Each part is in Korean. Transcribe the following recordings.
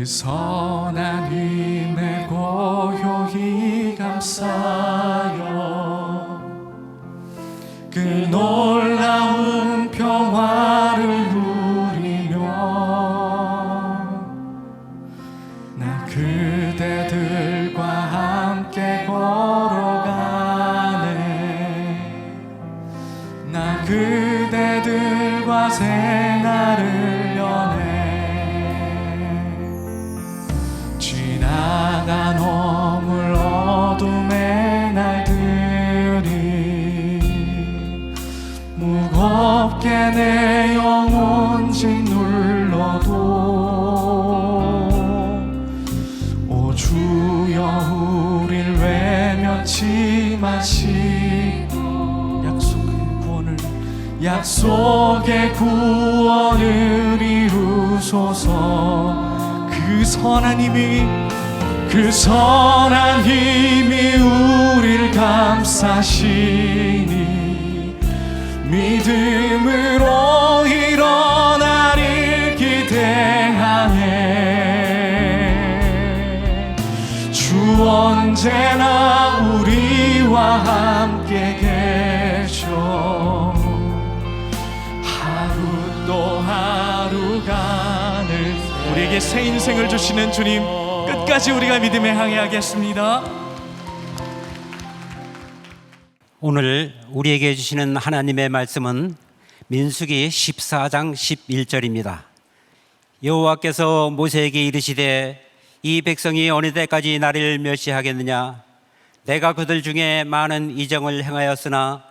선한 힘에 고요히 감싸여 그 놀라운 평화를 누리며 나 그대들과 함께 걸어가네. 나 그대들과 새날을 여네. 지나가 넘을 어둠의 날들이 무겁게 내 영혼 짓눌러도 오 주여 우릴 외면치 마시고 약속의 구원을 이루소서. 그 선한 힘이 우릴 감싸시니 믿음으로 일어나릴 기대하네. 주 언제나 우리와 함께 계셔. 하루 또 하루가 우리에게 새 인생을 주시는 주님, 끝까지 우리가 믿음에 항해하겠습니다. 오늘 우리에게 주시는 하나님의 말씀은 민수기 14장 11절입니다. 여호와께서 모세에게 이르시되 이 백성이 어느 때까지 나를 멸시하겠느냐. 내가 그들 중에 많은 이정을 행하였으나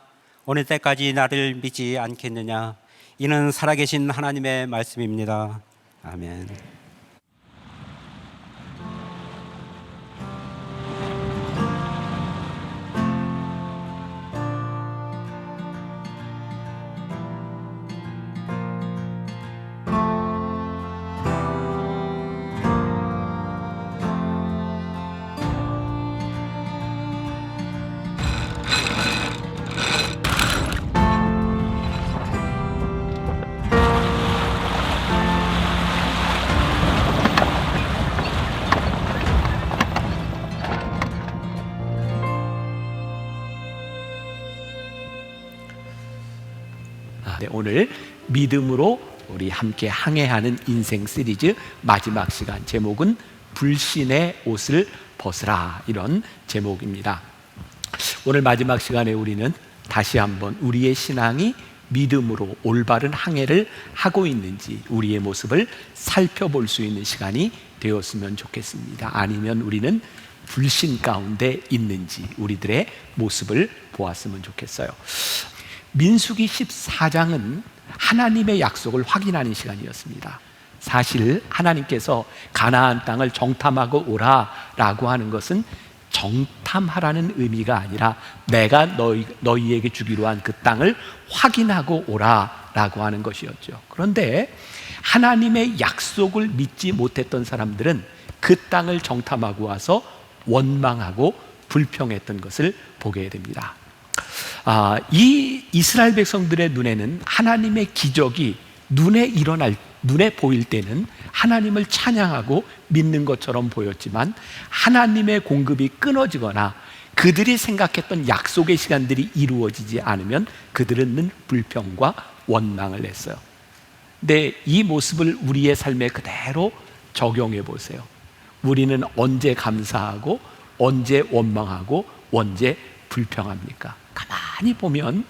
어느 때까지 나를 믿지 않겠느냐. 이는 살아계신 하나님의 말씀입니다. 아멘. 네, 오늘 믿음으로 우리 함께 항해하는 인생 시리즈 마지막 시간, 제목은 불신의 옷을 벗으라, 이런 제목입니다. 오늘 마지막 시간에 우리는 다시 한번 우리의 신앙이 믿음으로 올바른 항해를 하고 있는지 우리의 모습을 살펴볼 수 있는 시간이 되었으면 좋겠습니다. 아니면 우리는 불신 가운데 있는지 우리들의 모습을 보았으면 좋겠어요. 민수기 14장은 하나님의 약속을 확인하는 시간이었습니다. 사실 하나님께서 가나안 땅을 정탐하고 오라라고 하는 것은 정탐하라는 의미가 아니라 내가 너희에게 주기로 한 그 땅을 확인하고 오라라고 하는 것이었죠. 그런데 하나님의 약속을 믿지 못했던 사람들은 그 땅을 정탐하고 와서 원망하고 불평했던 것을 보게 됩니다. 이 이스라엘 백성들의 눈에는 하나님의 기적이 눈에 보일 때는 하나님을 찬양하고 믿는 것처럼 보였지만 하나님의 공급이 끊어지거나 그들이 생각했던 약속의 시간들이 이루어지지 않으면 그들은 불평과 원망을 했어요. 근데 이 모습을 우리의 삶에 그대로 적용해 보세요. 우리는 언제 감사하고 언제 원망하고 언제 불평합니까? 가만히 보면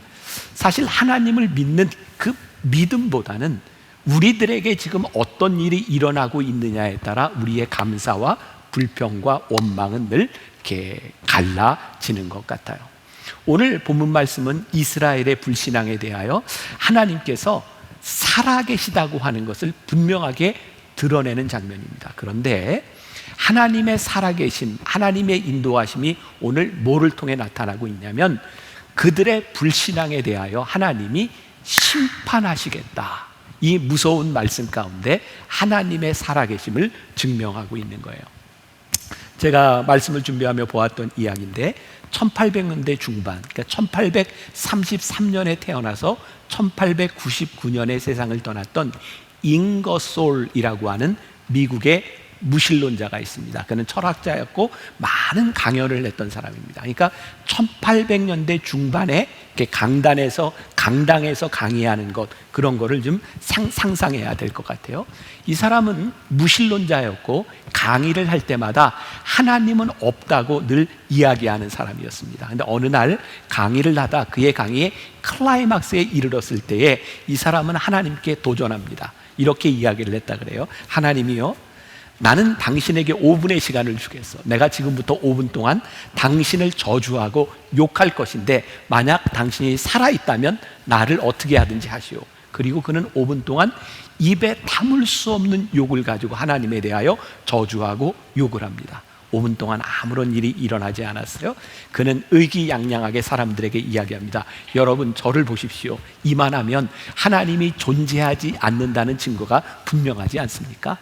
사실 하나님을 믿는 그 믿음보다는 우리들에게 지금 어떤 일이 일어나고 있느냐에 따라 우리의 감사와 불평과 원망은 늘 이렇게 갈라지는 것 같아요. 오늘 본문 말씀은 이스라엘의 불신앙에 대하여 하나님께서 살아계시다고 하는 것을 분명하게 드러내는 장면입니다. 그런데 하나님의 살아계심, 하나님의 인도하심이 오늘 뭐를 통해 나타나고 있냐면 그들의 불신앙에 대하여 하나님이 심판하시겠다, 이 무서운 말씀 가운데 하나님의 살아계심을 증명하고 있는 거예요. 제가 말씀을 준비하며 보았던 이야기인데 1800년대 중반, 그러니까 1833년에 태어나서 1899년에 세상을 떠났던 잉거솔이라고 하는 미국의 무신론자가 있습니다. 그는 철학자였고 많은 강연을 했던 사람입니다. 그러니까 1800년대 중반에 이렇게 강당에서 강의하는 것, 그런 거를 좀 상상해야 될 것 같아요. 이 사람은 무신론자였고 강의를 할 때마다 하나님은 없다고 늘 이야기하는 사람이었습니다. 근데 어느 날 강의를 하다 그의 강의의 클라이막스에 이르렀을 때에 이 사람은 하나님께 도전합니다. 이렇게 이야기를 했다 그래요. 하나님이요, 나는 당신에게 5분의 시간을 주겠어. 내가 지금부터 5분 동안 당신을 저주하고 욕할 것인데 만약 당신이 살아있다면 나를 어떻게 하든지 하시오. 그리고 그는 5분 동안 입에 담을 수 없는 욕을 가지고 하나님에 대하여 저주하고 욕을 합니다. 5분 동안 아무런 일이 일어나지 않았어요. 그는 의기양양하게 사람들에게 이야기합니다. 여러분, 저를 보십시오. 이만하면 하나님이 존재하지 않는다는 증거가 분명하지 않습니까?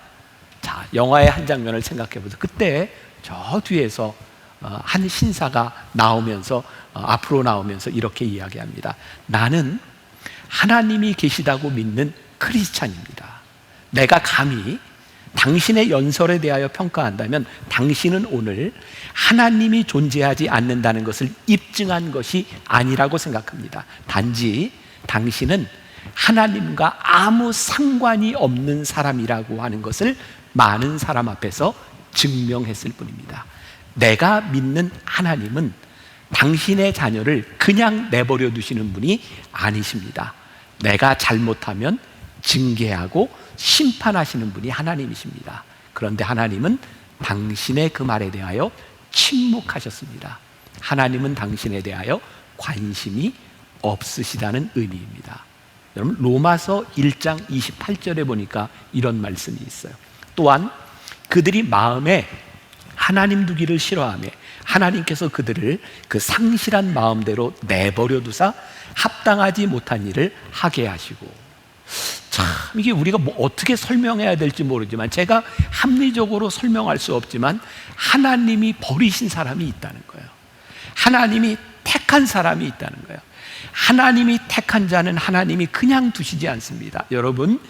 자, 영화의 한 장면을 생각해 보세요. 그때 저 뒤에서 한 신사가 앞으로 나오면서 이렇게 이야기합니다. 나는 하나님이 계시다고 믿는 크리스찬입니다. 내가 감히 당신의 연설에 대하여 평가한다면 당신은 오늘 하나님이 존재하지 않는다는 것을 입증한 것이 아니라고 생각합니다. 단지 당신은 하나님과 아무 상관이 없는 사람이라고 하는 것을 많은 사람 앞에서 증명했을 뿐입니다. 내가 믿는 하나님은 당신의 자녀를 그냥 내버려 두시는 분이 아니십니다. 내가 잘못하면 징계하고 심판하시는 분이 하나님이십니다. 그런데 하나님은 당신의 그 말에 대하여 침묵하셨습니다. 하나님은 당신에 대하여 관심이 없으시다는 의미입니다. 여러분, 로마서 1장 28절에 보니까 이런 말씀이 있어요. 또한 그들이 마음에 하나님 두기를 싫어하며 하나님께서 그들을 그 상실한 마음대로 내버려 두사 합당하지 못한 일을 하게 하시고. 참, 이게 우리가 어떻게 설명해야 될지 모르지만, 제가 합리적으로 설명할 수 없지만 하나님이 버리신 사람이 있다는 거예요. 하나님이 택한 사람이 있다는 거예요. 하나님이 택한 자는 하나님이 그냥 두시지 않습니다. 여러분,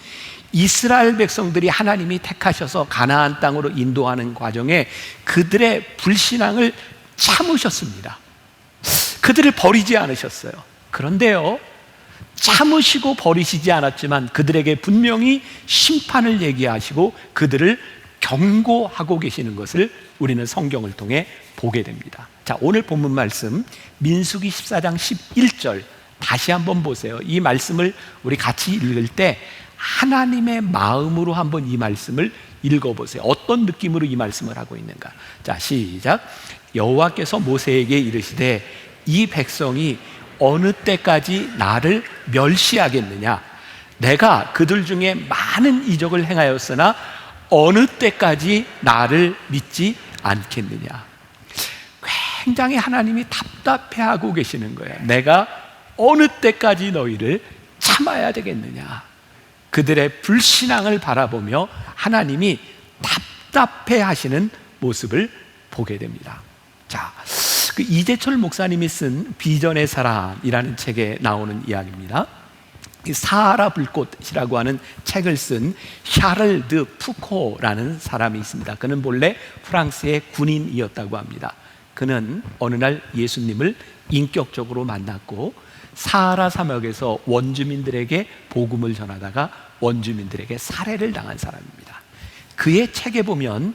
이스라엘 백성들이 하나님이 택하셔서 가나안 땅으로 인도하는 과정에 그들의 불신앙을 참으셨습니다. 그들을 버리지 않으셨어요. 그런데요, 참으시고 버리시지 않았지만 그들에게 분명히 심판을 얘기하시고 그들을 경고하고 계시는 것을 우리는 성경을 통해 보게 됩니다. 자, 오늘 본문 말씀 민수기 14장 11절 다시 한번 보세요. 이 말씀을 우리 같이 읽을 때 하나님의 마음으로 한번 이 말씀을 읽어보세요. 어떤 느낌으로 이 말씀을 하고 있는가? 자, 시작. 여호와께서 모세에게 이르시되 이 백성이 어느 때까지 나를 멸시하겠느냐? 내가 그들 중에 많은 이적을 행하였으나 어느 때까지 나를 믿지 않겠느냐? 굉장히 하나님이 답답해하고 계시는 거예요. 내가 어느 때까지 너희를 참아야 되겠느냐? 그들의 불신앙을 바라보며 하나님이 답답해 하시는 모습을 보게 됩니다. 자, 그 이재철 목사님이 쓴 비전의 사람이라는 책에 나오는 이야기입니다. 사하라 불꽃이라고 하는 책을 쓴 샤를 드 푸코라는 사람이 있습니다. 그는 본래 프랑스의 군인이었다고 합니다. 그는 어느 날 예수님을 인격적으로 만났고 사하라 사막에서 원주민들에게 복음을 전하다가 원주민들에게 살해를 당한 사람입니다. 그의 책에 보면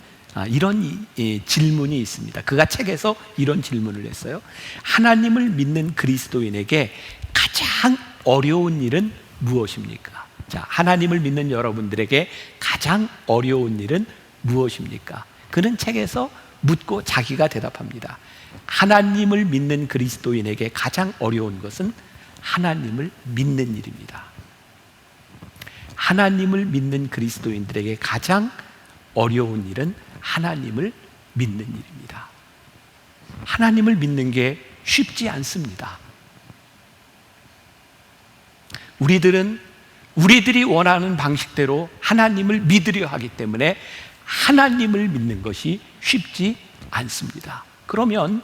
이런 질문이 있습니다. 그가 책에서 이런 질문을 했어요. 하나님을 믿는 그리스도인에게 가장 어려운 일은 무엇입니까? 자, 하나님을 믿는 여러분들에게 가장 어려운 일은 무엇입니까? 그는 책에서 묻고 자기가 대답합니다. 하나님을 믿는 그리스도인에게 가장 어려운 것은 하나님을 믿는 일입니다. 하나님을 믿는 그리스도인들에게 가장 어려운 일은 하나님을 믿는 일입니다. 하나님을 믿는 게 쉽지 않습니다. 우리들이 원하는 방식대로 하나님을 믿으려 하기 때문에 하나님을 믿는 것이 쉽지 않습니다. 그러면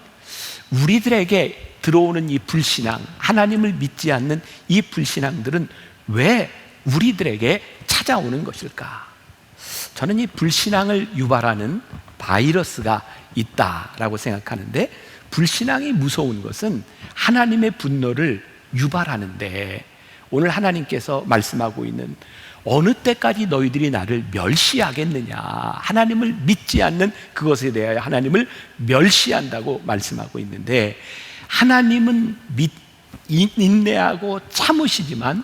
우리들에게 들어오는 이 불신앙, 하나님을 믿지 않는 이 불신앙들은 왜 우리들에게 찾아오는 것일까? 저는 이 불신앙을 유발하는 바이러스가 있다라고 생각하는데, 불신앙이 무서운 것은 하나님의 분노를 유발하는데, 오늘 하나님께서 말씀하고 있는 어느 때까지 너희들이 나를 멸시하겠느냐, 하나님을 믿지 않는 그것에 대하여 하나님을 멸시한다고 말씀하고 있는데, 하나님은 인내하고 참으시지만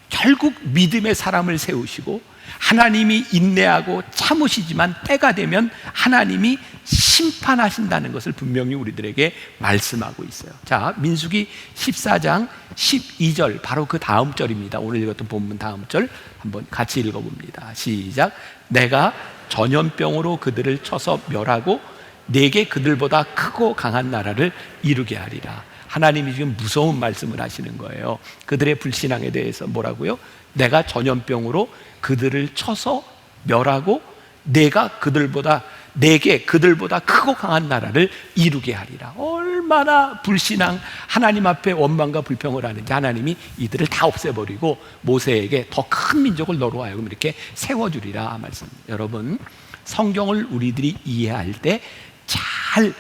결국 믿음의 사람을 세우시고, 하나님이 인내하고 참으시지만 때가 되면 하나님이 심판하신다는 것을 분명히 우리들에게 말씀하고 있어요. 자, 민수기 14장 12절, 바로 그 다음 절입니다. 오늘 읽었던 본문 다음 절 한번 같이 읽어봅니다. 시작. 내가 전염병으로 그들을 쳐서 멸하고 내게 그들보다 크고 강한 나라를 이루게 하리라. 하나님이 지금 무서운 말씀을 하시는 거예요. 그들의 불신앙에 대해서 뭐라고요? 내가 전염병으로 그들을 쳐서 멸하고 내게 그들보다 크고 강한 나라를 이루게 하리라. 얼마나 불신앙, 하나님 앞에 원망과 불평을 하는지 하나님이 이들을 다 없애버리고 모세에게 더 큰 민족을 너로 하여금 이렇게 세워주리라 말씀. 여러분, 성경을 우리들이 이해할 때 잘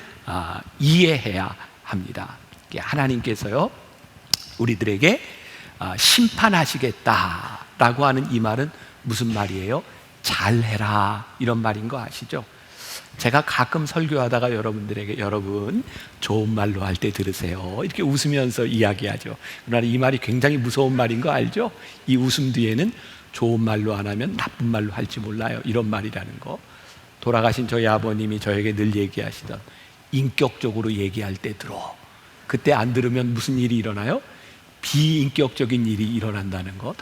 이해해야 합니다. 하나님께서요, 우리들에게 심판하시겠다라고 하는 이 말은 무슨 말이에요? 잘해라, 이런 말인 거 아시죠? 제가 가끔 설교하다가 여러분들에게, 여러분 좋은 말로 할 때 들으세요, 이렇게 웃으면서 이야기하죠. 그러나 이 말이 굉장히 무서운 말인 거 알죠? 이 웃음 뒤에는 좋은 말로 안 하면 나쁜 말로 할지 몰라요, 이런 말이라는 거. 돌아가신 저희 아버님이 저에게 늘 얘기하시던, 인격적으로 얘기할 때 들어. 그때 안 들으면 무슨 일이 일어나요? 비인격적인 일이 일어난다는 것.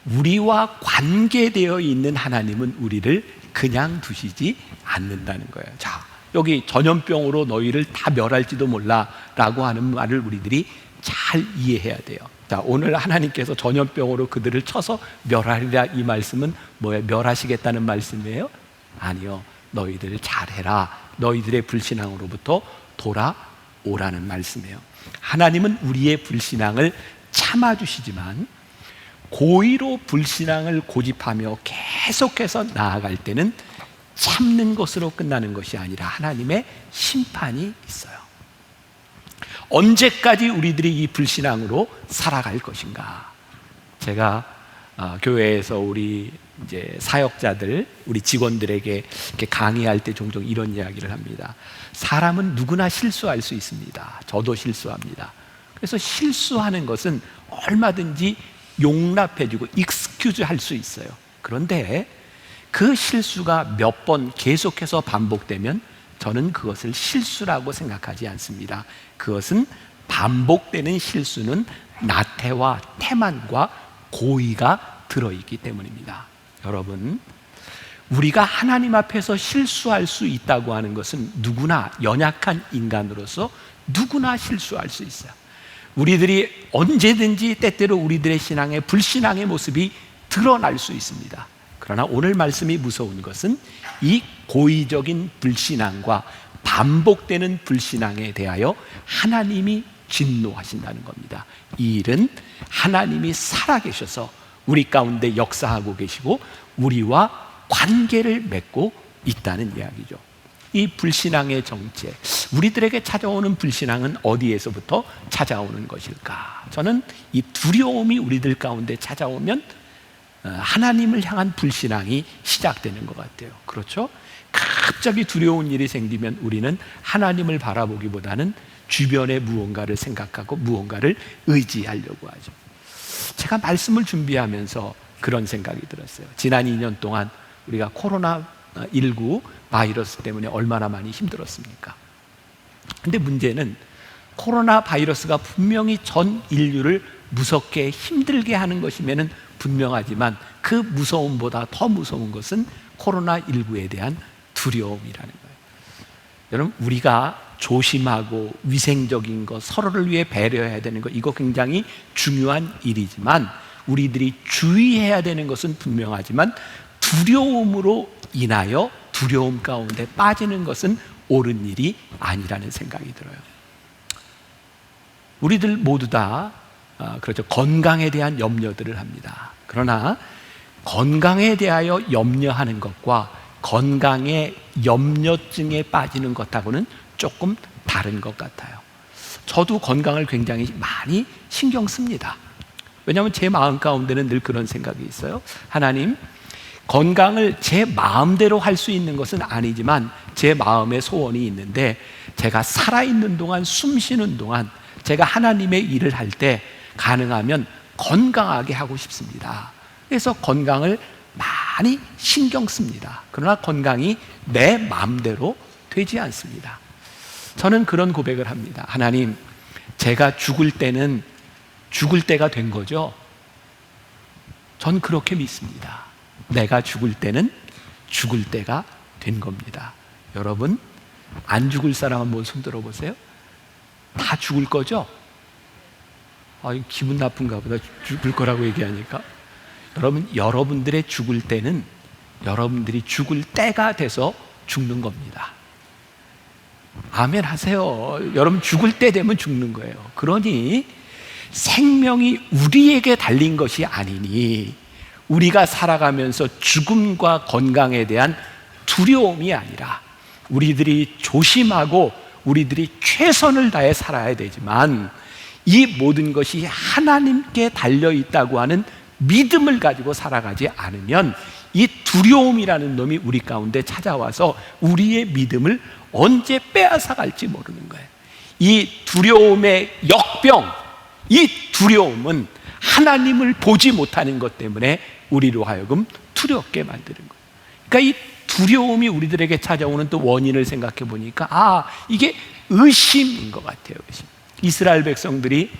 우리와 관계되어 있는 하나님은 우리를 그냥 두시지 않는다는 거예요. 자, 여기 전염병으로 너희를 다 멸할지도 몰라 라고 하는 말을 우리들이 잘 이해해야 돼요. 자, 오늘 하나님께서 전염병으로 그들을 쳐서 멸하리라, 이 말씀은 뭐예요? 멸하시겠다는 말씀이에요? 아니요, 너희들 잘해라, 너희들의 불신앙으로부터 돌아오라는 말씀이에요. 하나님은 우리의 불신앙을 참아주시지만 고의로 불신앙을 고집하며 계속해서 나아갈 때는 참는 것으로 끝나는 것이 아니라 하나님의 심판이 있어요. 언제까지 우리들이 이 불신앙으로 살아갈 것인가? 제가 교회에서 우리 이제 사역자들, 우리 직원들에게 이렇게 강의할 때 종종 이런 이야기를 합니다. 사람은 누구나 실수할 수 있습니다. 저도 실수합니다. 그래서 실수하는 것은 얼마든지 용납해주고 익스큐즈 할 수 있어요. 그런데 그 실수가 몇 번 계속해서 반복되면 저는 그것을 실수라고 생각하지 않습니다. 그것은 반복되는 실수는 나태와 태만과 고의가 들어있기 때문입니다. 여러분, 우리가 하나님 앞에서 실수할 수 있다고 하는 것은 누구나, 연약한 인간으로서 누구나 실수할 수 있어요. 우리들이 언제든지 때때로 우리들의 신앙의 불신앙의 모습이 드러날 수 있습니다. 그러나 오늘 말씀이 무서운 것은 이 고의적인 불신앙과 반복되는 불신앙에 대하여 하나님이 진노하신다는 겁니다. 이 일은 하나님이 살아계셔서 우리 가운데 역사하고 계시고 우리와 관계를 맺고 있다는 이야기죠. 이 불신앙의 정체, 우리들에게 찾아오는 불신앙은 어디에서부터 찾아오는 것일까? 저는 이 두려움이 우리들 가운데 찾아오면 하나님을 향한 불신앙이 시작되는 것 같아요. 그렇죠? 갑자기 두려운 일이 생기면 우리는 하나님을 바라보기보다는 주변의 무언가를 생각하고 무언가를 의지하려고 하죠. 제가 말씀을 준비하면서 그런 생각이 들었어요. 지난 2년 동안 우리가 코로나19 바이러스 때문에 얼마나 많이 힘들었습니까? 근데 문제는 코로나 바이러스가 분명히 전 인류를 무섭게 힘들게 하는 것이면은 분명하지만 그 무서움보다 더 무서운 것은 코로나19에 대한 두려움이라는 거예요. 여러분, 우리가 조심하고 위생적인 것, 서로를 위해 배려해야 되는 것, 이거 굉장히 중요한 일이지만 우리들이 주의해야 되는 것은 분명하지만 두려움으로 인하여 두려움 가운데 빠지는 것은 옳은 일이 아니라는 생각이 들어요. 우리들 모두 다 그렇죠, 건강에 대한 염려들을 합니다. 그러나 건강에 대하여 염려하는 것과 건강에 염려증에 빠지는 것하고는 조금 다른 것 같아요. 저도 건강을 굉장히 많이 신경 씁니다. 왜냐하면 제 마음 가운데는 늘 그런 생각이 있어요. 하나님, 건강을 제 마음대로 할 수 있는 것은 아니지만 제 마음의 소원이 있는데, 제가 살아있는 동안, 숨 쉬는 동안 제가 하나님의 일을 할 때 가능하면 건강하게 하고 싶습니다. 그래서 건강을 많이 신경 씁니다. 그러나 건강이 내 마음대로 되지 않습니다. 저는 그런 고백을 합니다. 하나님, 제가 죽을 때는 죽을 때가 된 거죠? 전 그렇게 믿습니다. 내가 죽을 때는 죽을 때가 된 겁니다. 여러분, 안 죽을 사람 한번 손 들어보세요. 다 죽을 거죠? 기분 나쁜가 보다, 죽을 거라고 얘기하니까. 여러분, 여러분들의 죽을 때는 여러분들이 죽을 때가 돼서 죽는 겁니다. 아멘 하세요. 여러분, 죽을 때 되면 죽는 거예요. 그러니 생명이 우리에게 달린 것이 아니니, 우리가 살아가면서 죽음과 건강에 대한 두려움이 아니라 우리들이 조심하고 우리들이 최선을 다해 살아야 되지만, 이 모든 것이 하나님께 달려있다고 하는 믿음을 가지고 살아가지 않으면 이 두려움이라는 놈이 우리 가운데 찾아와서 우리의 믿음을 언제 빼앗아 갈지 모르는 거예요. 이 두려움의 역병, 이 두려움은 하나님을 보지 못하는 것 때문에 우리로 하여금 두렵게 만드는 거예요. 그러니까 이 두려움이 우리들에게 찾아오는 또 원인을 생각해 보니까 이게 의심인 것 같아요. 의심. 이스라엘 백성들이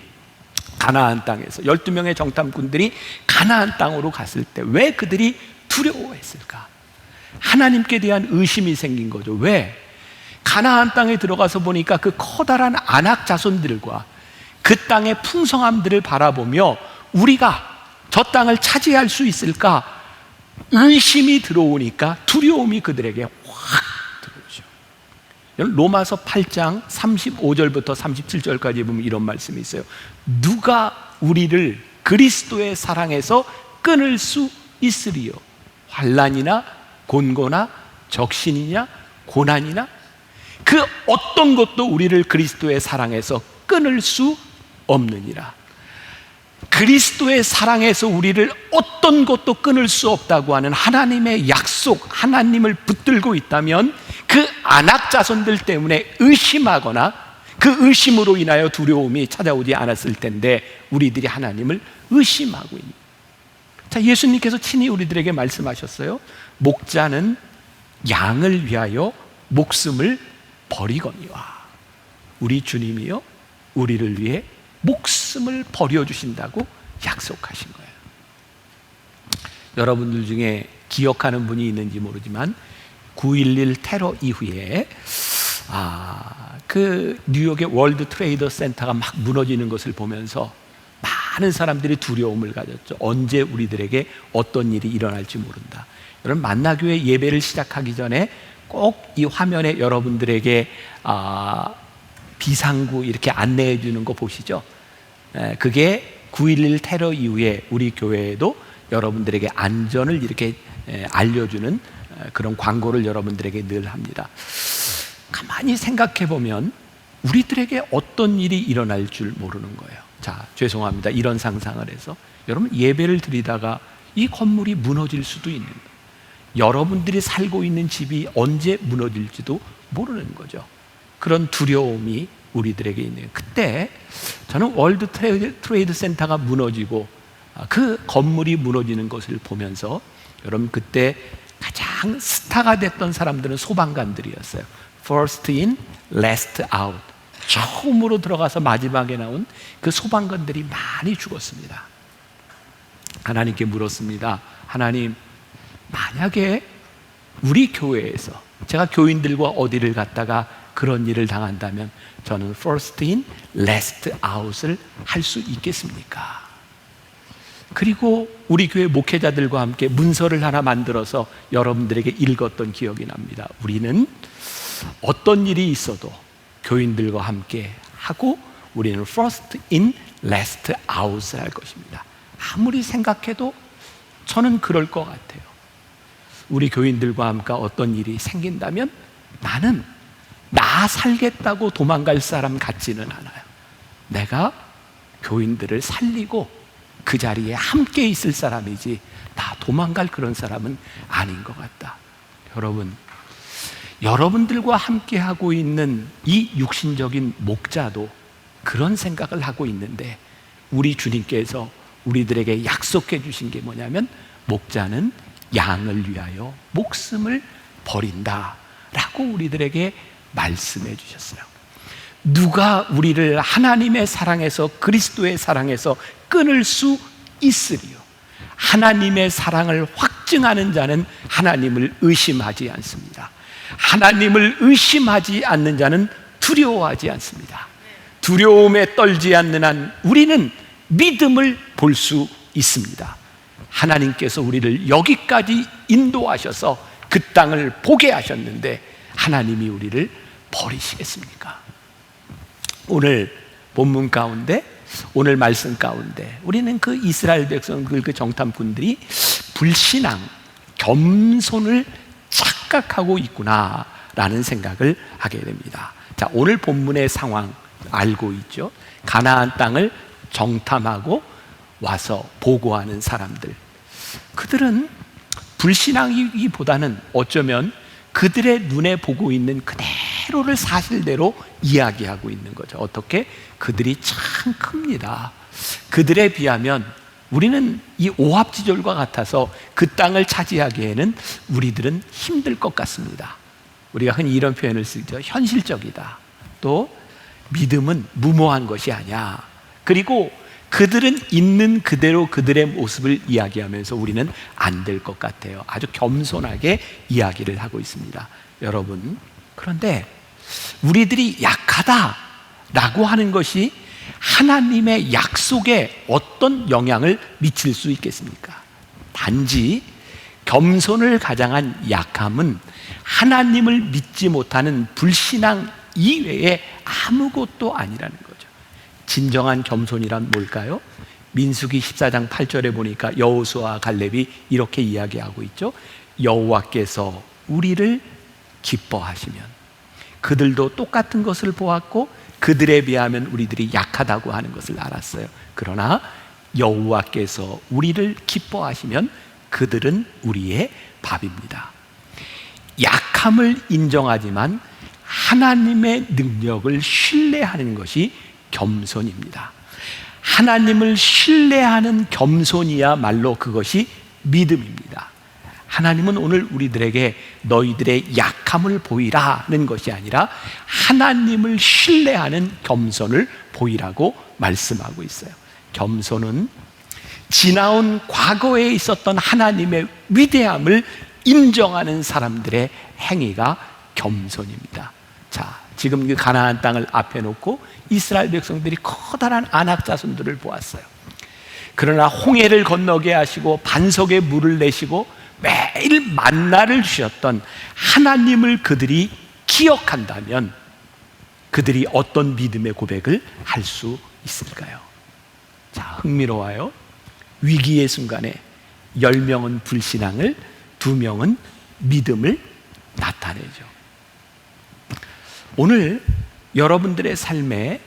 가나안 땅에서 12명의 정탐꾼들이 가나안 땅으로 갔을 때 왜 그들이 두려워했을까? 하나님께 대한 의심이 생긴 거죠. 왜? 가나안 땅에 들어가서 보니까 그 커다란 아낙 자손들과 그 땅의 풍성함들을 바라보며 우리가 저 땅을 차지할 수 있을까? 의심이 들어오니까 두려움이 그들에게 확 들어오죠. 로마서 8장 35절부터 37절까지 보면 이런 말씀이 있어요. 누가 우리를 그리스도의 사랑에서 끊을 수 있으리요? 환난이나 곤고나 적신이냐 고난이나, 그 어떤 것도 우리를 그리스도의 사랑에서 끊을 수 없느니라. 그리스도의 사랑에서 우리를 어떤 것도 끊을 수 없다고 하는 하나님의 약속, 하나님을 붙들고 있다면 그 아낙 자손들 때문에 의심하거나 그 의심으로 인하여 두려움이 찾아오지 않았을 텐데 우리들이 하나님을 의심하고 있는 거예요. 자, 예수님께서 친히 우리들에게 말씀하셨어요. 목자는 양을 위하여 목숨을 버리거니와. 우리 주님이요, 우리를 위해 목숨을 버려주신다고 약속하신 거예요. 여러분들 중에 기억하는 분이 있는지 모르지만 9.11 테러 이후에 그 뉴욕의 월드 트레이더 센터가 막 무너지는 것을 보면서 많은 사람들이 두려움을 가졌죠. 언제 우리들에게 어떤 일이 일어날지 모른다. 여러분, 만나교회 예배를 시작하기 전에 꼭 이 화면에 여러분들에게 비상구 이렇게 안내해 주는 거 보시죠. 그게 9.11 테러 이후에 우리 교회에도 여러분들에게 안전을 이렇게 알려주는 그런 광고를 여러분들에게 늘 합니다. 가만히 생각해 보면 우리들에게 어떤 일이 일어날 줄 모르는 거예요. 자, 죄송합니다. 이런 상상을 해서 여러분, 예배를 드리다가 이 건물이 무너질 수도 있는 거예요. 여러분들이 살고 있는 집이 언제 무너질지도 모르는 거죠. 그런 두려움이 우리들에게 있네요. 그때 저는 월드 트레이드 센터가 무너지고 그 건물이 무너지는 것을 보면서, 여러분, 그때 가장 스타가 됐던 사람들은 소방관들이었어요. First in, last out. 처음으로 들어가서 마지막에 나온 그 소방관들이 많이 죽었습니다. 하나님께 물었습니다. 하나님, 만약에 우리 교회에서 제가 교인들과 어디를 갔다가 그런 일을 당한다면 저는 first in, last out을 할 수 있겠습니까? 그리고 우리 교회 목회자들과 함께 문서를 하나 만들어서 여러분들에게 읽었던 기억이 납니다. 우리는 어떤 일이 있어도 교인들과 함께 하고 우리는 first in, last out을 할 것입니다. 아무리 생각해도 저는 그럴 것 같아요. 우리 교인들과 함께 어떤 일이 생긴다면 나는 나 살겠다고 도망갈 사람 같지는 않아요. 내가 교인들을 살리고 그 자리에 함께 있을 사람이지 나 도망갈 그런 사람은 아닌 것 같다. 여러분, 여러분들과 함께 하고 있는 이 육신적인 목자도 그런 생각을 하고 있는데, 우리 주님께서 우리들에게 약속해 주신 게 뭐냐면 목자는 양을 위하여 목숨을 버린다 라고 우리들에게 말씀해 주셨어요. 누가 우리를 하나님의 사랑에서, 그리스도의 사랑에서 끊을 수 있으리요? 하나님의 사랑을 확증하는 자는 하나님을 의심하지 않습니다. 하나님을 의심하지 않는 자는 두려워하지 않습니다. 두려움에 떨지 않는 한 우리는 믿음을 볼 수 있습니다. 하나님께서 우리를 여기까지 인도하셔서 그 땅을 보게 하셨는데 하나님이 우리를 버리시겠습니까? 오늘 본문 가운데, 오늘 말씀 가운데 우리는 그 이스라엘 백성들, 그 정탐꾼들이 불신앙, 겸손을 착각하고 있구나라는 생각을 하게 됩니다. 자, 오늘 본문의 상황 알고 있죠? 가나안 땅을 정탐하고 와서 보고하는 사람들, 그들은 불신앙이기보다는 어쩌면 그들의 눈에 보고 있는 그대로를 사실대로 이야기하고 있는 거죠. 어떻게? 그들이 참 큽니다. 그들에 비하면 우리는 이 오합지졸과 같아서 그 땅을 차지하기에는 우리들은 힘들 것 같습니다. 우리가 흔히 이런 표현을 쓰죠. 현실적이다. 또 믿음은 무모한 것이 아니야. 그리고 그들은 있는 그대로 그들의 모습을 이야기하면서 우리는 안 될 것 같아요. 아주 겸손하게 이야기를 하고 있습니다. 여러분, 그런데 우리들이 약하다라고 하는 것이 하나님의 약속에 어떤 영향을 미칠 수 있겠습니까? 단지 겸손을 가장한 약함은 하나님을 믿지 못하는 불신앙 이외에 아무것도 아니라는 거죠. 진정한 겸손이란 뭘까요? 민수기 14장 8절에 보니까 여호수아와 갈렙이 이렇게 이야기하고 있죠. 여호와께서 우리를 기뻐하시면, 그들도 똑같은 것을 보았고 그들에 비하면 우리들이 약하다고 하는 것을 알았어요. 그러나 여호와께서 우리를 기뻐하시면 그들은 우리의 밥입니다. 약함을 인정하지만 하나님의 능력을 신뢰하는 것이 겸손입니다. 하나님을 신뢰하는 겸손이야말로 그것이 믿음입니다. 하나님은 오늘 우리들에게 너희들의 약함을 보이라는 것이 아니라 하나님을 신뢰하는 겸손을 보이라고 말씀하고 있어요. 겸손은 지나온 과거에 있었던 하나님의 위대함을 인정하는 사람들의 행위가 겸손입니다. 자, 지금 그 가나안 땅을 앞에 놓고 이스라엘 백성들이 커다란 안악 자손들을 보았어요. 그러나 홍해를 건너게 하시고 반석에 물을 내시고 매일 만나를 주셨던 하나님을 그들이 기억한다면 그들이 어떤 믿음의 고백을 할 수 있을까요? 자, 흥미로워요. 위기의 순간에 10명은 불신앙을, 2명은 믿음을 나타내죠. 오늘 여러분들의 삶에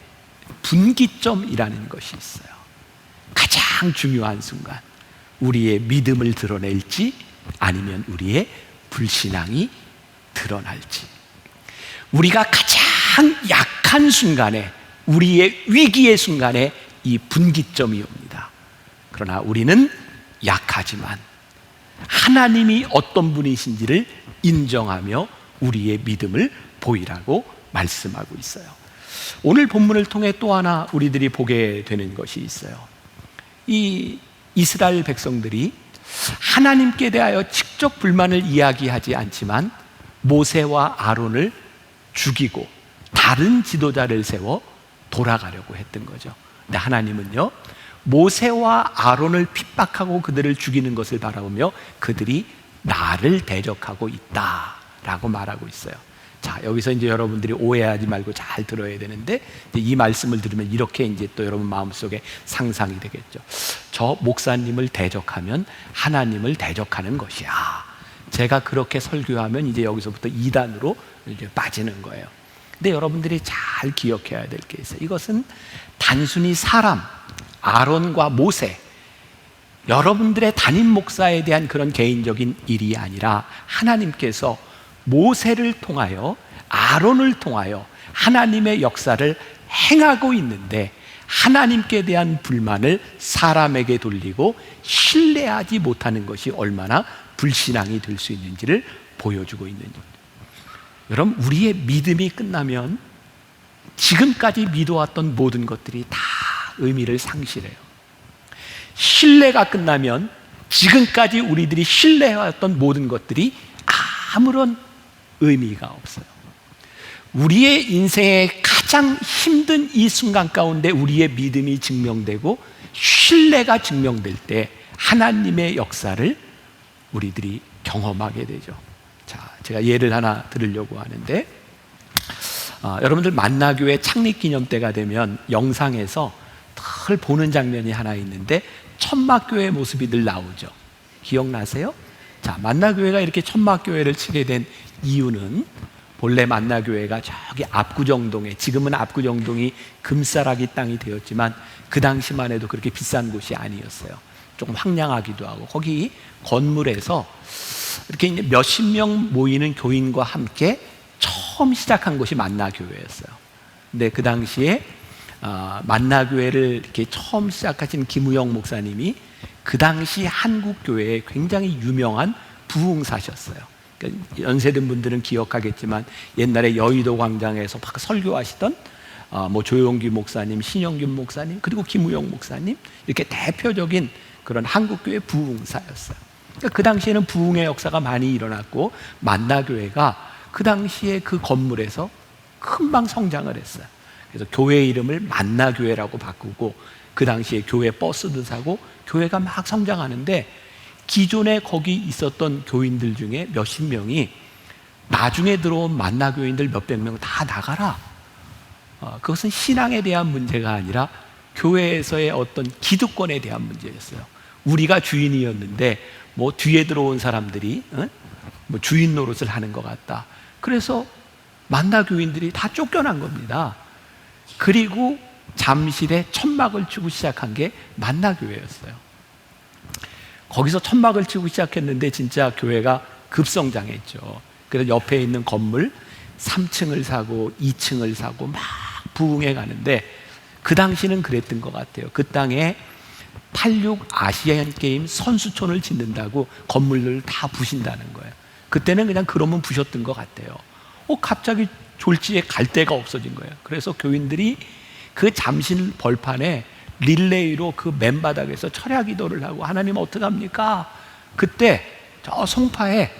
분기점이라는 것이 있어요. 가장 중요한 순간, 우리의 믿음을 드러낼지 아니면 우리의 불신앙이 드러날지. 우리가 가장 약한 순간에, 우리의 위기의 순간에 이 분기점이 옵니다. 그러나 우리는 약하지만 하나님이 어떤 분이신지를 인정하며 우리의 믿음을 보이라고 말씀하고 있어요. 오늘 본문을 통해 또 하나 우리들이 보게 되는 것이 있어요. 이 이스라엘 백성들이 하나님께 대하여 직접 불만을 이야기하지 않지만 모세와 아론을 죽이고 다른 지도자를 세워 돌아가려고 했던 거죠. 근데 하나님은요, 모세와 아론을 핍박하고 그들을 죽이는 것을 바라보며 그들이 나를 대적하고 있다라고 말하고 있어요. 자, 여기서 이제 여러분들이 오해하지 말고 잘 들어야 되는데, 이제 이 말씀을 들으면 이렇게 이제 또 여러분 마음속에 상상이 되겠죠. 저 목사님을 대적하면 하나님을 대적하는 것이야. 제가 그렇게 설교하면 이제 여기서부터 이단으로 이제 빠지는 거예요. 근데 여러분들이 잘 기억해야 될 게 있어요. 이것은 단순히 사람, 아론과 모세, 여러분들의 담임 목사에 대한 그런 개인적인 일이 아니라 하나님께서 모세를 통하여, 아론을 통하여 하나님의 역사를 행하고 있는데, 하나님께 대한 불만을 사람에게 돌리고 신뢰하지 못하는 것이 얼마나 불신앙이 될 수 있는지를 보여주고 있는 겁니다. 여러분, 우리의 믿음이 끝나면 지금까지 믿어왔던 모든 것들이 다 의미를 상실해요. 신뢰가 끝나면 지금까지 우리들이 신뢰해왔던 모든 것들이 아무런 의미가 없어요. 우리의 인생의 가장 힘든 이 순간 가운데 우리의 믿음이 증명되고 신뢰가 증명될 때 하나님의 역사를 우리들이 경험하게 되죠. 자, 제가 예를 하나 들으려고 하는데, 여러분들 만나교회 창립기념 때가 되면 영상에서 늘 보는 장면이 하나 있는데, 천막교회 모습이 늘 나오죠. 기억나세요? 자, 만나교회가 이렇게 천막교회를 치게 된 이유는, 본래 만나교회가 저기 압구정동에, 지금은 압구정동이 금싸라기 땅이 되었지만 그 당시만 해도 그렇게 비싼 곳이 아니었어요. 조금 황량하기도 하고, 거기 건물에서 이렇게 이제 몇십 명 모이는 교인과 함께 처음 시작한 곳이 만나교회였어요. 근데 그 당시에 만나교회를 이렇게 처음 시작하신 김우영 목사님이 그 당시 한국교회에 굉장히 유명한 부흥사셨어요. 그러니까 연세든 분들은 기억하겠지만 옛날에 여의도 광장에서 막 설교하시던 뭐 조용기 목사님, 신영균 목사님, 그리고 김우영 목사님, 이렇게 대표적인 그런 한국교회 부흥사였어요. 그러니까 그 당시에는 부흥의 역사가 많이 일어났고, 만나교회가 그 당시에 그 건물에서 금방 성장을 했어요. 그래서 교회 이름을 만나교회라고 바꾸고, 그 당시에 교회 버스도 사고 교회가 막 성장하는데, 기존에 거기 있었던 교인들 중에 몇십 명이 나중에 들어온 만나교인들 몇백 명 다 나가라. 그것은 신앙에 대한 문제가 아니라 교회에서의 어떤 기득권에 대한 문제였어요. 우리가 주인이었는데 뭐 뒤에 들어온 사람들이 뭐 주인 노릇을 하는 것 같다. 그래서 만나교인들이 다 쫓겨난 겁니다. 그리고 잠실에 천막을 치고 시작한 게 만나교회였어요. 거기서 천막을 치고 시작했는데 진짜 교회가 급성장했죠. 그래서 옆에 있는 건물 3층을 사고 2층을 사고 막 부흥해 가는데, 그 당시는 그랬던 것 같아요. 그 땅에 86 아시안 게임 선수촌을 짓는다고 건물을 다 부신다는 거예요. 그때는 그냥 그러면 부셨던 것 같아요. 갑자기 졸지에 갈 데가 없어진 거예요. 그래서 교인들이 그 잠실 벌판에 릴레이로 그 맨바닥에서 철야 기도를 하고, 하나님 어떡합니까? 그때 저 송파에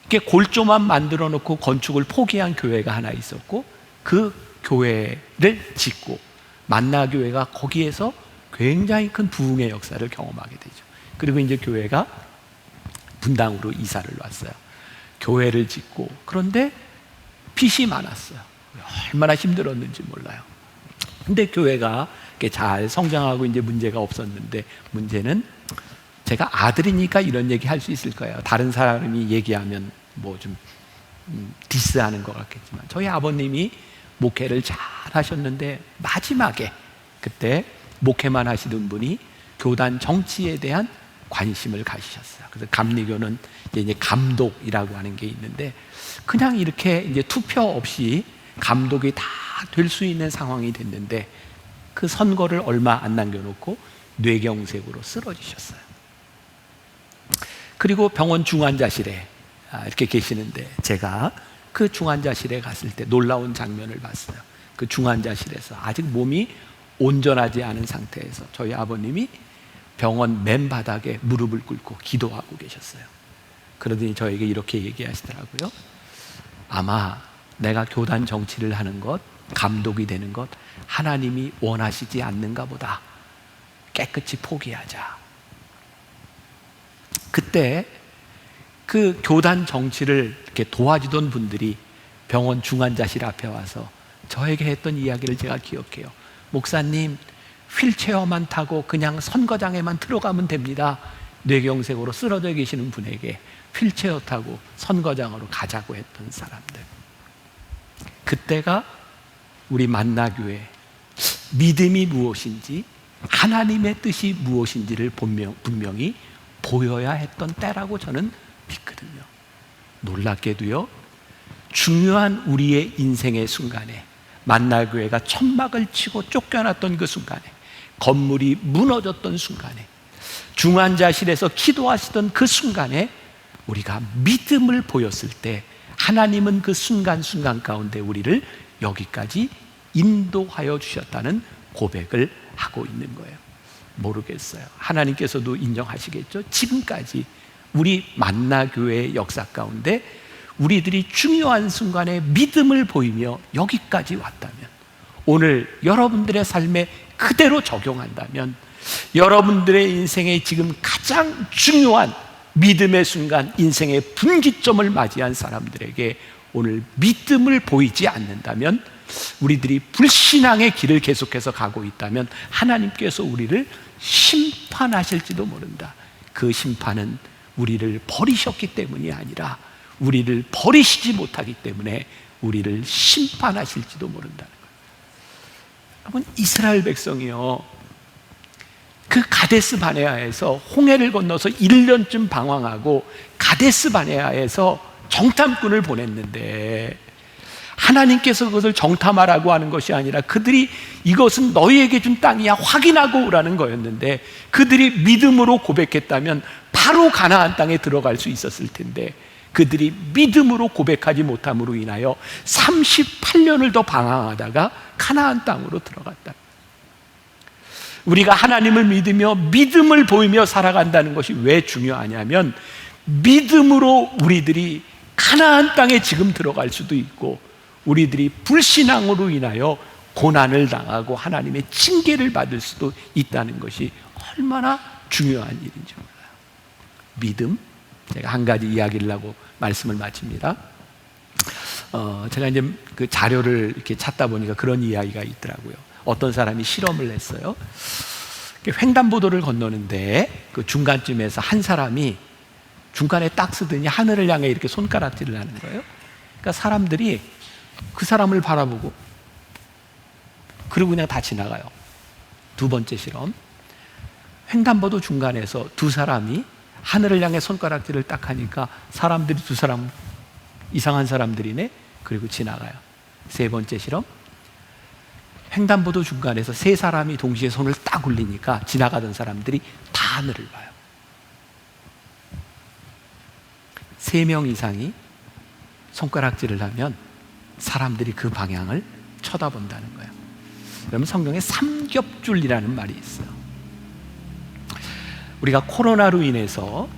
이렇게 골조만 만들어 놓고 건축을 포기한 교회가 하나 있었고, 그 교회를 짓고 만나교회가 거기에서 굉장히 큰 부흥의 역사를 경험하게 되죠. 그리고 이제 교회가 분당으로 이사를 왔어요. 교회를 짓고, 그런데 빚이 많았어요. 얼마나 힘들었는지 몰라요. 근데 교회가 이렇게 잘 성장하고 이제 문제가 없었는데, 문제는 제가 아들이니까 이런 얘기 할 수 있을 거예요. 다른 사람이 얘기하면 뭐 좀 디스하는 것 같겠지만, 저희 아버님이 목회를 잘 하셨는데 마지막에 그때 목회만 하시던 분이 교단 정치에 대한 관심을 가지셨어요. 그래서 감리교는 이제 감독이라고 하는 게 있는데, 그냥 이렇게 이제 투표 없이 감독이 다 될 수 있는 상황이 됐는데, 그 선거를 얼마 안 남겨놓고 뇌경색으로 쓰러지셨어요. 그리고 병원 중환자실에 이렇게 계시는데, 제가 그 중환자실에 갔을 때 놀라운 장면을 봤어요. 그 중환자실에서 아직 몸이 온전하지 않은 상태에서 저희 아버님이 병원 맨바닥에 무릎을 꿇고 기도하고 계셨어요. 그러더니 저에게 이렇게 얘기하시더라고요. 아마 내가 교단 정치를 하는 것, 감독이 되는 것 하나님이 원하시지 않는가 보다. 깨끗이 포기하자. 그때 그 교단 정치를 이렇게 도와주던 분들이 병원 중환자실 앞에 와서 저에게 했던 이야기를 제가 기억해요. 목사님, 휠체어만 타고 그냥 선거장에만 들어가면 됩니다. 뇌경색으로 쓰러져 계시는 분에게 휠체어 타고 선거장으로 가자고 했던 사람들. 그때가 우리 만나교회 믿음이 무엇인지, 하나님의 뜻이 무엇인지를 분명히 보여야 했던 때라고 저는 믿거든요. 놀랍게도요, 중요한 우리의 인생의 순간에, 만나교회가 천막을 치고 쫓겨났던 그 순간에, 건물이 무너졌던 순간에, 중환자실에서 기도하시던 그 순간에 우리가 믿음을 보였을 때 하나님은 그 순간순간 가운데 우리를 여기까지 인도하여 주셨다는 고백을 하고 있는 거예요. 모르겠어요. 하나님께서도 인정하시겠죠. 지금까지 우리 만나교회의 역사 가운데 우리들이 중요한 순간에 믿음을 보이며 여기까지 왔다면, 오늘 여러분들의 삶에 그대로 적용한다면, 여러분들의 인생에 지금 가장 중요한 믿음의 순간, 인생의 분기점을 맞이한 사람들에게 오늘 믿음을 보이지 않는다면, 우리들이 불신앙의 길을 계속해서 가고 있다면 하나님께서 우리를 심판하실지도 모른다. 그 심판은 우리를 버리셨기 때문이 아니라 우리를 버리시지 못하기 때문에 우리를 심판하실지도 모른다는 거예요. 여러분, 이스라엘 백성이요, 그 가데스 바네아에서 홍해를 건너서 1년쯤 방황하고 가데스 바네아에서 정탐꾼을 보냈는데, 하나님께서 그것을 정탐하라고 하는 것이 아니라 그들이 이것은 너희에게 준 땅이야, 확인하고 오라는 거였는데, 그들이 믿음으로 고백했다면 바로 가나안 땅에 들어갈 수 있었을 텐데, 그들이 믿음으로 고백하지 못함으로 인하여 38년을 더 방황하다가 가나안 땅으로 들어갔다. 우리가 하나님을 믿으며 믿음을 보이며 살아간다는 것이 왜 중요하냐면, 믿음으로 우리들이 가나안 땅에 지금 들어갈 수도 있고, 우리들이 불신앙으로 인하여 고난을 당하고 하나님의 징계를 받을 수도 있다는 것이 얼마나 중요한 일인지 몰라요. 믿음, 제가 한 가지 이야기를 하고 말씀을 마칩니다. 제가 이제 그 자료를 이렇게 찾다 보니까 그런 이야기가 있더라고요. 어떤 사람이 실험을 했어요. 횡단보도를 건너는데 그 중간쯤에서 한 사람이 중간에 딱 쓰더니 하늘을 향해 이렇게 손가락질을 하는 거예요. 그러니까 사람들이 그 사람을 바라보고 그리고 그냥 다 지나가요. 두 번째 실험, 횡단보도 중간에서 두 사람이 하늘을 향해 손가락질을 딱 하니까 사람들이, 두 사람 이상한 사람들이네, 그리고 지나가요. 세 번째 실험, 횡단보도 중간에서 세 사람이 동시에 손을 딱 올리니까 지나가던 사람들이 다 하늘을 봐요. 3명 이상이 손가락질을 하면 사람들이 그 방향을 쳐다본다는 거예요. 그러면 성경에 삼겹줄이라는 말이 있어요. 우리가 코로나로 인해서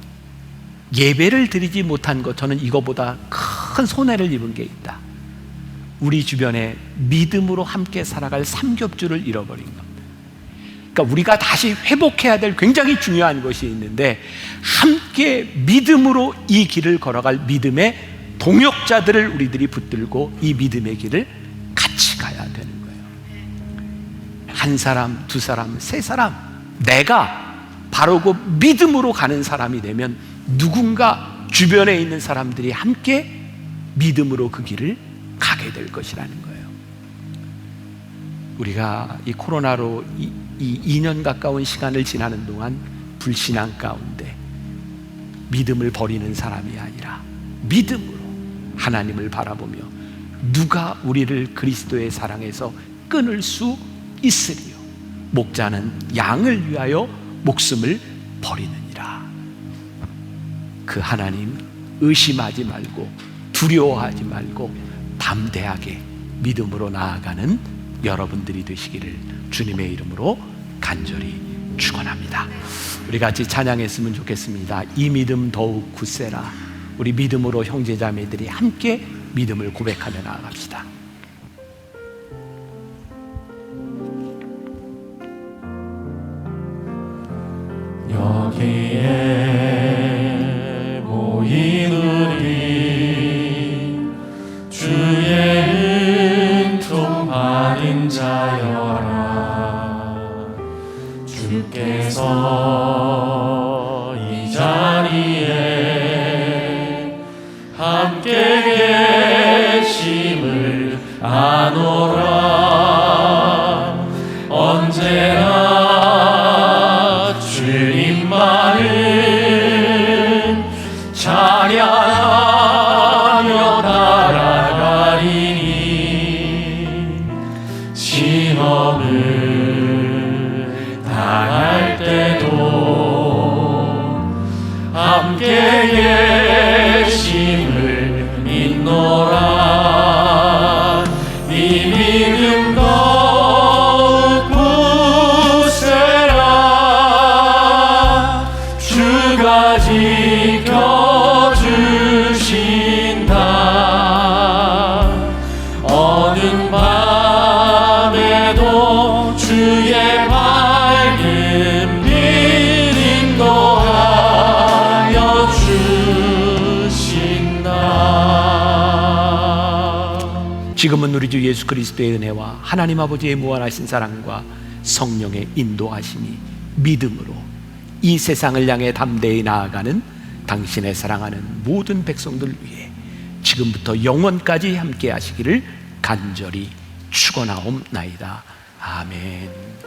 예배를 드리지 못한 것, 저는 이거보다 큰 손해를 입은 게 있다. 우리 주변에 믿음으로 함께 살아갈 삼겹줄을 잃어버린 겁니다. 그러니까 우리가 다시 회복해야 될 굉장히 중요한 것이 있는데, 함께 믿음으로 이 길을 걸어갈 믿음의 동역자들을 우리들이 붙들고 이 믿음의 길을 같이 가야 되는 거예요. 한 사람, 두 사람, 세 사람, 내가 바르고 믿음으로 가는 사람이 되면 누군가 주변에 있는 사람들이 함께 믿음으로 그 길을 가게 될 것이라는 거예요. 우리가 이 코로나로 이 2년 가까운 시간을 지나는 동안 불신앙 가운데 믿음을 버리는 사람이 아니라 믿음으로 하나님을 바라보며 누가 우리를 그리스도의 사랑에서 끊을 수 있으리요. 목자는 양을 위하여 목숨을 버리느니라. 그 하나님 의심하지 말고 두려워하지 말고 담대하게 믿음으로 나아가는 여러분들이 되시기를 주님의 이름으로 간절히 축원합니다. 우리 같이 찬양했으면 좋겠습니다. 이 믿음 더욱 굳세라. 우리 믿음으로 형제자매들이 함께 믿음을 고백하며 나아갑시다. 여기에 모인 우리 주의 주옵소서. 이 자리에 함께 계심을 아노라. 언제나 주님만을 찬양하며 따라가리니 시험을 당할 때도 함께 계심을 믿노라. 네 믿음 더욱 굳세라. 주가 지켜주신다. 어두운 밤에도 주의 밝은 빛 인도하여 주신다. 지금은 우리 주 예수 그리스도의 은혜와 하나님 아버지의 무한하신 사랑과 성령의 인도하심이 믿음으로 이 세상을 향해 담대히 나아가는 당신의 사랑하는 모든 백성들 위해 지금부터 영원까지 함께 하시기를 간절히 축원하옵나이다. 아멘.